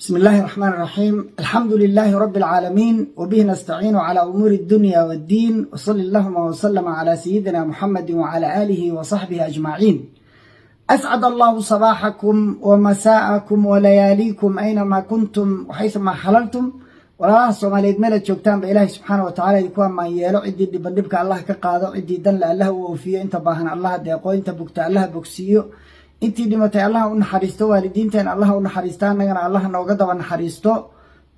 بسم الله الرحمن الرحيم. الحمد لله رب العالمين، وبه نستعين على أمور الدنيا والدين، وصلى اللهم وسلم على سيدنا محمد وعلى آله وصحبه أجمعين. أسعد الله صباحكم ومساءكم ولياليكم أينما كنتم وحيثما حللتم. ولا الصوماليد ملك جوجتان بإله سبحانه وتعالى يكون ما يلو عدي بندبك الله كقاضي عدي دل الله وفيه انت باهن الله ديقو انت بوقت الله بوكسيو intii dhimatay Allah u naxariisto waalidiinteen Allah u naxariistaan nagana Allah nooga daba naxariisto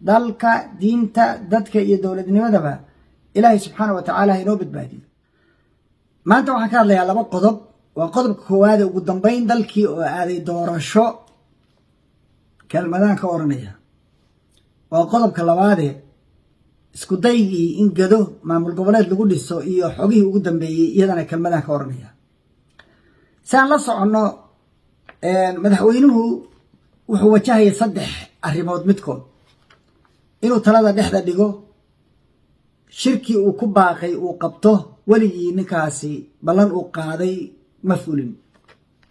dalka diinta dadka iyo dawladnimadaba Ilaahay subhanahu wa ta'ala inoo badbaadiyo. maanta waxaan ka hadlayaa laba qodob. waa qodobka koowaad ugu dambeyn dalkii oo aaday doorasho kelmadaan ka oranaya. waa qodobka labaad isku daygii in gado maamul goboleed lagu dhiso iyo xogihii ugu dambeeyay iyadana kelmadaan ka oranaya. saan la socono madaxweynuhu wuxuu wajahaya saddex arrimood midkood inuu talada dhexda dhigo, shirkii uu ku baaqay uu qabto waligii ninkaasi ballan uu qaaday ma fulin.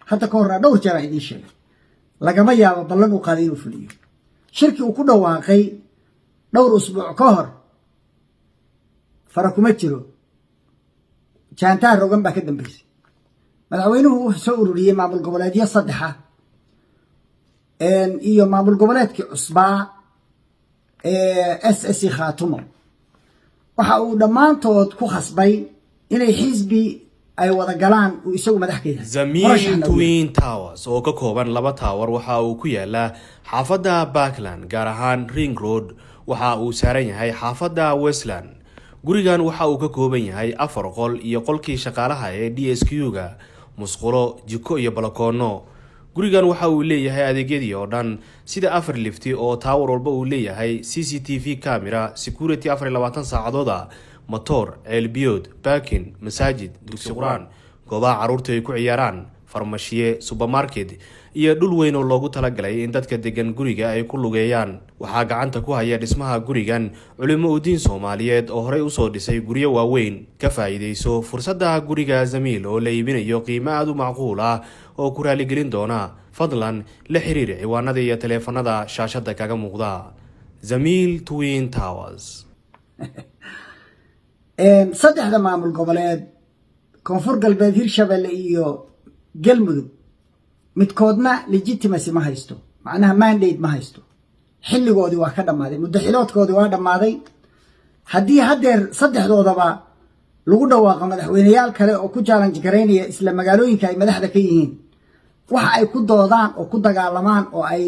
hadda ka horna dhowr jeer idin sheegay lagama yaabo ballan uu qaaday inuu fuliyo. shirkii uu ku dhawaaqay dhowr usbuuc ka hor fara kuma jiro, jaantaar rogan baa ka dambeysay. madaxweynuhu wuxuu soo ururiyay maamul goboleedyo saddexa iyo maamul goboleedkii cusbaa SSC Khaatumo. waxa uu dhammaantood ku khasbay inay xisbi ay wada galaan uu isagu madax ka yahay. Zameen Twin Towers oo ka kooban laba tower waxa uu ku yaalaa xaafadda Parkland gaar ahaan Ring Road. waxa uu saaran yahay xaafadda Westland. gurigan waxa uu ka kooban yahay 4 qol iyo qolkii shaqaalaha ee DSQ-ga, musqulo, jiko iyo balkoono. gurigan waxa uu leeyahay adeegyadii oo dhan sida 4 lifti oo tower walba uu leeyahay CCTV camera, security 24 saacadood, motor, elbiyood, parking, masaajid, dugsi quraan, goobaha carruurta ay ku ciyaaraan, farmashiye, supermarket iyo dhul weyn oo loogu talagalay in dadka degan guriga ay ku lugeeyaan. waxaa gacanta ku haya dhismaha gurigan culimo u diin Soomaaliyeed oo horey u soo dhisay guryo waaweyn. ka faa'iideyso fursadda guriga Zamiil oo la iibinayo qiimo aad u macquul ah oo ku raali gelin doona. fadlan la xiriir ciwaanada iyo taleefanada shaashada kaga muuqda. Zamiil Twin Towers. saddexda maamul goboleed koonfur galbeed, Hirshabelle iyo Galmudug midkoodna legitimacy ma haysto, macnaha mandate ma haysto. xilligoodii waa ka dhamaaday, muddaxiloodkoodii waa dhamaaday. haddii hadeer saddexdoodaba lagu dhawaaqo madaxweyneyaal kale oo ku challenge gareynaya isla magaalooyinka ay madaxda ka yihiin, waxa ay ku doodaan oo ku dagaalamaan oo ay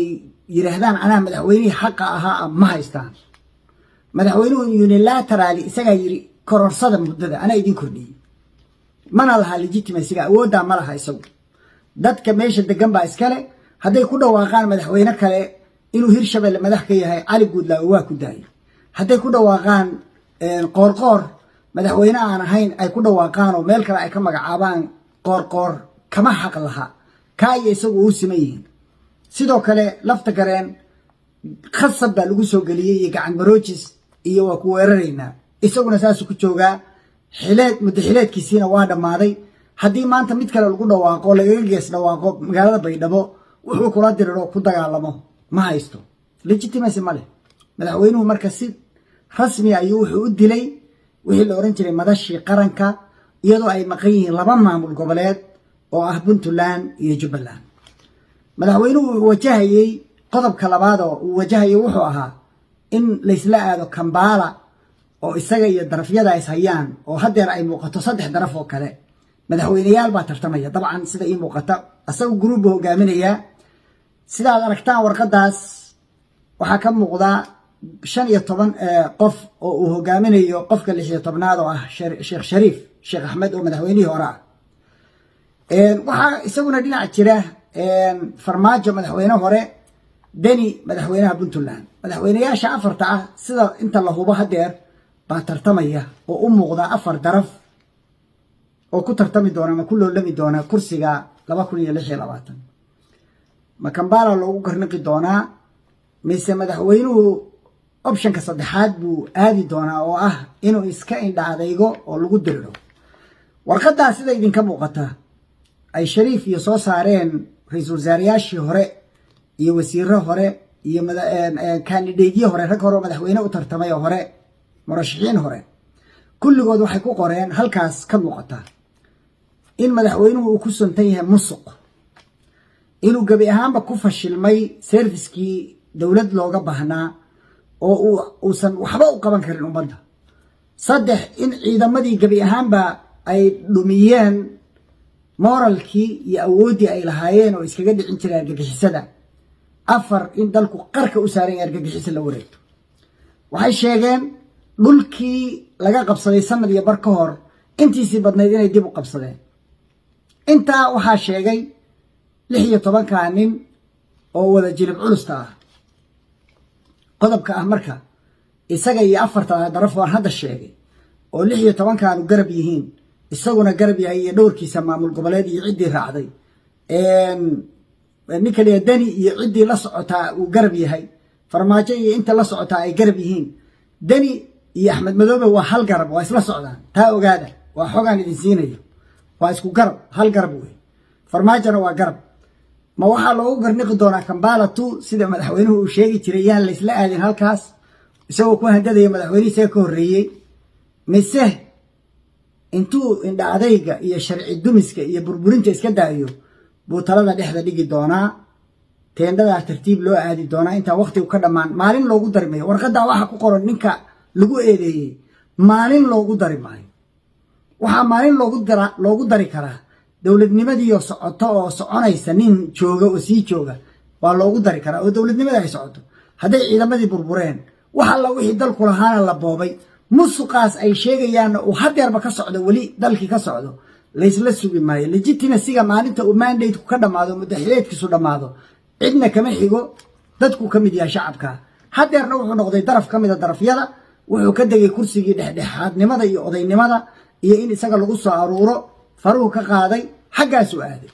yiraahdaan anaa madaxweynihii xaqa ahaa ma haystaan. madaxweynuhu unilaterally isaga yiri kororsada muddada anaa idin kordhiyay, mana laha legitimacy-ga, awoodda ma laha isagu. dadka meesha degan baa iskale. hadday ku dhawaaqaan madaxweyne kale inuu Hirshabelle madax ka yahay, Cali Guudlaawe waa ku daayay. hadday ku dhawaaqaan qoorqoor madaxweyne aan ahayn ay ku dhawaaqaan oo meel kale ay ka magacaabaan, qoorqoor kama xaq laha, kaaya isagu uu siman yihiin. sidoo kale lafta gareen khasab baa lagu soo geliyay iyo gacan maroojis iyo waa ku weeraraynaa, isaguna saas ku joogaa. muddaxileedkiisiina waa dhammaaday. haddii maanta mid kale lagu dhawaaqo, lagaga gees dhawaaqo magaalada Baydhabo, wuxuu kula diriro ku dagaalamo ma haysto, legitimacy ma leh. madaxweynuhu marka si rasmi ah ayuu wuxuu u dilay wixii la oran jiray madashii qaranka, iyadoo ay maqan yihiin laba maamul goboleed oo ah Puntland iyo Jubbaland. madaxweynuhu uu wajahayay qodobka labaad oo uu wajahayay wuxuu ahaa in la isla aado Kampala oo isaga iyo darafyada ay hayaan, oo hadeer ay muuqato saddex daraf oo kale. madaxweyneyaal baa tartamaya dabcan sida ii muuqata, asagu group hogaaminaya. sidaad aragtaan warqadaas waxaa ka muuqda 15 qof oo uu hogaaminayo qofka 16aad oo ah Sheekh Shariif Sheekh Axmed oo madaxweynihii hore ah. waxaa isaguna dhinac jira Farmaajo madaxweyne hore, Deni madaxweynaha Puntland. madaxweyneyaasha afarta ah sida inta la hubo hadeer baa tartamaya oo u muuqda 4 daraf oo ku tartami doona ma ku loolami doona kursiga 2026. ma Kampala loogu garnaqi doonaa mise madaxweynuhu optionka saddexaad buu aadi doonaa oo ah inuu iska indhaadaygo oo lagu diriro. warqadaas sida idinka muuqata ay Shariif iyo soo saareen ra'iisul wasaarayaashii hore iyo wasiirro hore iyo kandideedyo hore rag hore madaxweyne u tartamay oo hore murashaxiin hore kulligood waxay ku qoreen halkaas ka muuqata in madaxweynuhu uu ku suntan yahay musuq inuu gabi ahaanba ku fashilmay servicekii dowlad looga baahnaa oo uusan waxba u qaban karin ummadda 3 in ciidamadii gabi ahaanba ay dhumiyeen moralkii iyo awooddii ay lahaayeen oo iskaga dhicin jireen argagixisada 4 in dalku qarka u saaran argagixisa la wareegto waxay sheegeen dhulkii laga qabsaday sanad iyo bar ka hor intiisii badnayd inay dib u qabsadeen intaa waxaa sheegay 16 nin oo wada jilib culusta ah qodobka ah marka isaga iyo 4 daraf waan hadda sheegay oo 16 kaanu garab yihiin isaguna garab yahay iyo dhowrkiisa maamul goboleed iyo ciddii raacday ninka la dani iyo ciddii la socotaa uu garab yahay farmaajo iyo inta la socotaa ay garab yihiin dani iyo axmed madoobe waa hal garab waa isla socdaan taa ogaada waa xogaan idin siinayo waa isku garab hal garab wey farmaajona waa garab ma waxaa loogu garniqi doonaa Kampala 2 sida madaxweynuhu uu sheegi jiray yaan la isla aadin halkaas isagoo ku handadaya madaxweynihiisa ka horreeyay mise intuu indha adayga iyo sharci dumiska iyo burburinta iska daayo buu talada dhexda dhigi doonaa teendada tartiib loo aadi doonaa inta waqtigu ka dhamaan maalin loogu darimayo warqada waxa ku qoran ninka lagu eedeeyay maalin loogu darimayo waxa maalin loogu dari karaa dawladnimadii oo socoto oo soconaysa nin jooga oo sii jooga waa loogu dari karaa oo dawladnimada ay socoto haday ciidamadii burbureen waxa la wixii dalku lahaana la boobay musuqaas ay sheegayaan oo hadeerba ka socdo wali dalkii ka socdo laysla sugi maayo legitimacyga maalinta uu mandate ka dhamaado madaxweynkiisu dhamaado cidna kama xigo dadku kamid yahay shacabka hadeerna wuxuu noqday daraf kamid ah darafyada wuxuu ka dagay kursigii dhexdhexaadnimada iyo odaynimada iyo in isaga lagu soo aruuro faruhu ka qaaday xaggaas u aaday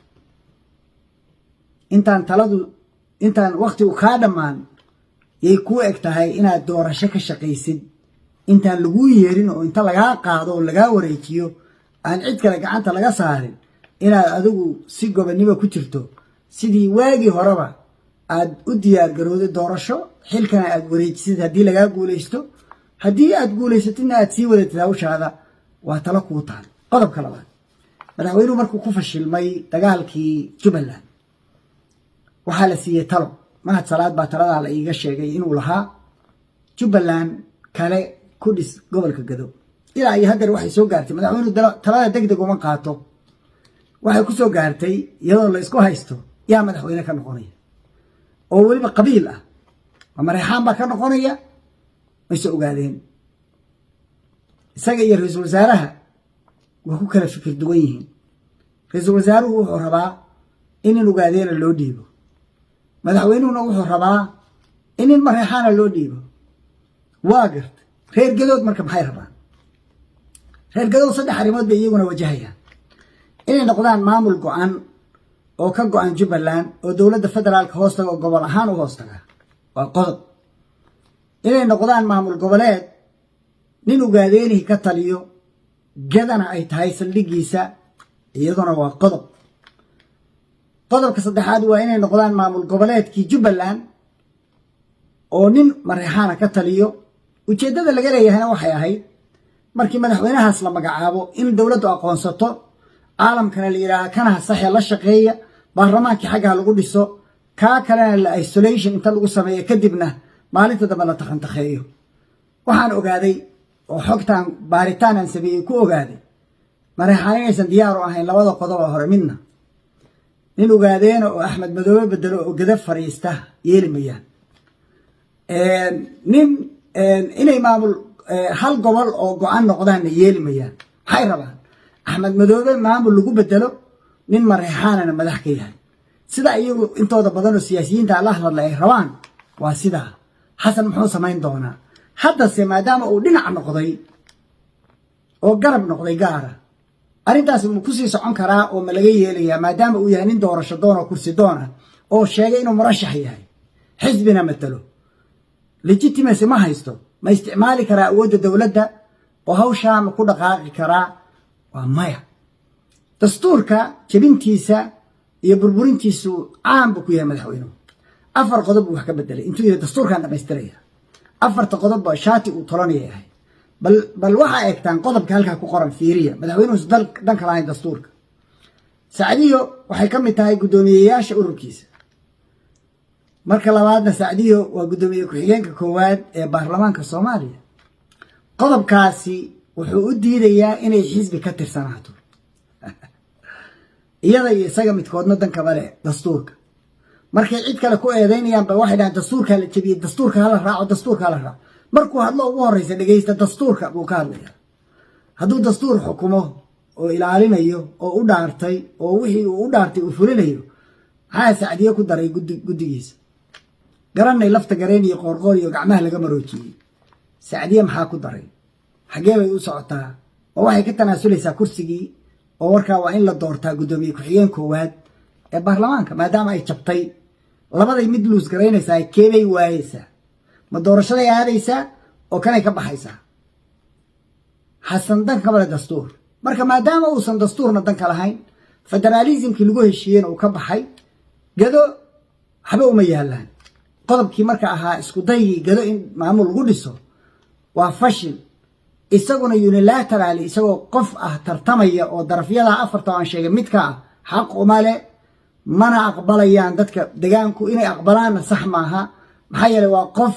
intaan waqti uu ka dhamaan yay ku eg tahay inaad doorasho ka shaqaysid intaan lagu yeerin oo inta laga qaado oo laga wareejiyo aan cid kale gacanta laga saarin inaad adigu si gobonimo ku jirto sidii waagi horeba aad u diyaar garowday doorasho xilkana aad wareejisid haddii laga guuleysto haddii aad guuleysatidna aad sii wadatid hawshaada waa talo kuu taal qodobka labaad madaxweynuhu markuu ku fashilmay dagaalkii Jubbaland waxaa la siiyey talo mahad salaad baa taladaa la iiga sheegay inuu lahaa Jubbaland kale ku dhis gobolka Gadow ilaa iyo hadda waxay soo gaartay madaxweynuhu talada degdeg uma qaato waxay ku soo gaartay iyadoo la isku haysto yaa madaxweyne ka noqonaya oo waliba qabiil ah mareexaan baa ka noqonaya way soo ogaadeen isaga iyo ra'iisul wasaaraha waa ku kala fikir duwan yihiin ra'iisul wasaaruhu wuxuu rabaa in ogaadeen loo dhiibo madaxweynuhuna wuxuu rabaa in mareexaana loo dhiibo waa gart reer Gadood marka maxay rabaan reer Gadood 3 arrimood bay iyaguna wajahayaan inay noqdaan maamul go'an oo ka go'an Jubbaland oo dawladda federaalka hoostaga oo gobol ahaan u hoostaga waa qodob inay noqdaan maamul goboleed nin ogaadeenihii ka taliyo gadana ay tahay saldhigiisa iyaduna waa qodobka saddexaad waa inay noqdaan maamul goboleedkii Jubbaland oo nin mareexaana ka taliyo ujeedada laga leeyahay waxay ahayd markii madaxweynahaas la magacaabo in dawladdu aqoonsato caalamkana la yiraahdo kana sax la shaqeeya baarlamaankii xagga lagu dhiso ka kalena la isolation inta lagu sameeyo kadibna maalinta dambe la taqantaxeeyo waxaan ogaaday oo xogtaan baaritaan aan sameeyay ku ogaaday mareexaanaysan diyaar u ahayn labada qodob oo hore midna nin ogaadeen oo Axmed Madoobe bedelo oo Gadab fariista yeelimayaan nin inay maamul hal gobol oo go'an noqdaan yeelimayaan waxay rabaan Axmed Madoobe maamul lagu bedelo nin mareexaanana madax ka yahay sida iyagu intooda badan oo siyaasiyiinta la hadlay ay rabaan waa sida xasan muxuu sameyn doonaa hadda se maadaama uu dhinac noqday oo garab noqday gaara arintaas uu ku sii socon karaa oo ma laga yeelayaa maadaama uu yahay nin doorasho doon oo kursi doona oo sheegay inuu murashax yahay xisbina matalo legitimacy ma haysto ma isticmaali karaa awoodda dawladda oo hawshaa ma ku dhaqaaqi karaa waa maya dastuurka jabintiisa iyo burburintiisu caan buu ku yahay madaxweynuhu afar qodob buu wax ka bedelay intuu yiri dastuurkan dhamaystiraya afarta qodob baa shaati uu tolanaya bal waxa eegtaan qodobka halka ku qoran fiiriya madaxweynuhu danka lahayn dastuurka Saacadiyo waxay ka mid tahay gudoomiyeyaasha ururkiisa marka labaadna Saacadiyo waa gudoomiye ku-xigeenka koowaad ee baarlamaanka Soomaaliya qodobkaasi wuxuu u diidayaa inay xisbi ka tirsanaato iyada iyo isaga midkoodna danka bale dastuurka markay cid kale ku eedeynayaan ba waxay dhahaan dastuurka la jabiyay dastuurka hala raaco markuu hadlo ugu horeysa dhageysta dastuurka buu ka hadlayaa hadduu dastuur xukumo oo ilaalinayo oo u dhaartay oo wixii uu u dhaartay uu fulinayo maxaa Saacadiyo ku daray guddigiisa garanay lafta gareen iyo qoorqoor iyo gacmaha laga maroojiyay Saacadiyo maxaa ku daray xagee bay u socotaa oo waxay ka tanaasulaysaa kursigii oo warkaa waa in la doortaa gudoomiye ku-xigeen koowaad ee baarlamaanka maadaama ay jabtay labaday mid luus garaynaysaa keebay waayeysaa ma doorashaday aadaysaa oo kanay ka baxaysaa xasan danka bale dastuur marka maadaama uusan dastuurna danka lahayn federalismkii lagu heshiiyeen uu ka baxay gado waxba uma yaalaan qodobkii marka ahaa isku daygii gado in maamul lagu dhiso waa fashil isaguna unilateral isagoo qof ah tartamaya oo darafyada afarta aan sheegay midka ah xaq uma leh mana aqbalayaan dadka deegaanku inay aqbalaana sax maaha maxaa yeelay waa qof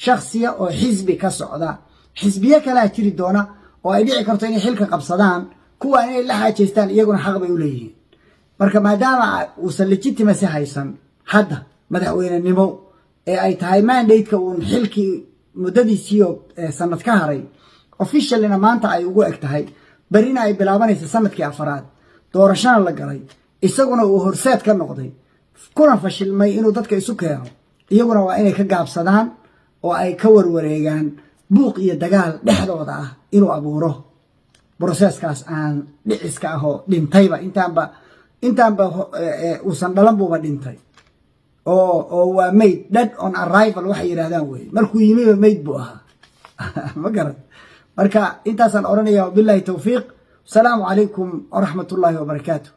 shakhsiya oo xisbi ka socda xisbiye kala jiri doona oo ay dhici karto inay xilka qabsadaan kuwa inay la xaajeystaan iyaguna xaq bay u leeyihiin marka maadaama uusan legitimacy haysan hadda madaxweynenimo ee ay tahay mandate-ka uu xilkii muddadiisii sanad ka haray officialina maanta ay ugu eg tahay barina ay bilaabanayso sanadkii afaraad doorashana la galay isaguna uu horseed ka noqday kuna fashilmay inuu dadka isu keeno iyaguna waa inay ka gaabsadaan oo ay ka warwareegaan buuq iyo dagaal dhexdooda ah inuu abuuro processkaas aan dhiciska ah oo dhintayba intaanba uusan dhalan buuba dhintay oo waa mayd dead on arrival waxay yidhaahdaan wey markuu yimiba mayd buu ahaa ma garan marka intaasaan oranaya wabillahi tawfiiq asalaamu calaykum waraxmatullaahi wabarakaatuh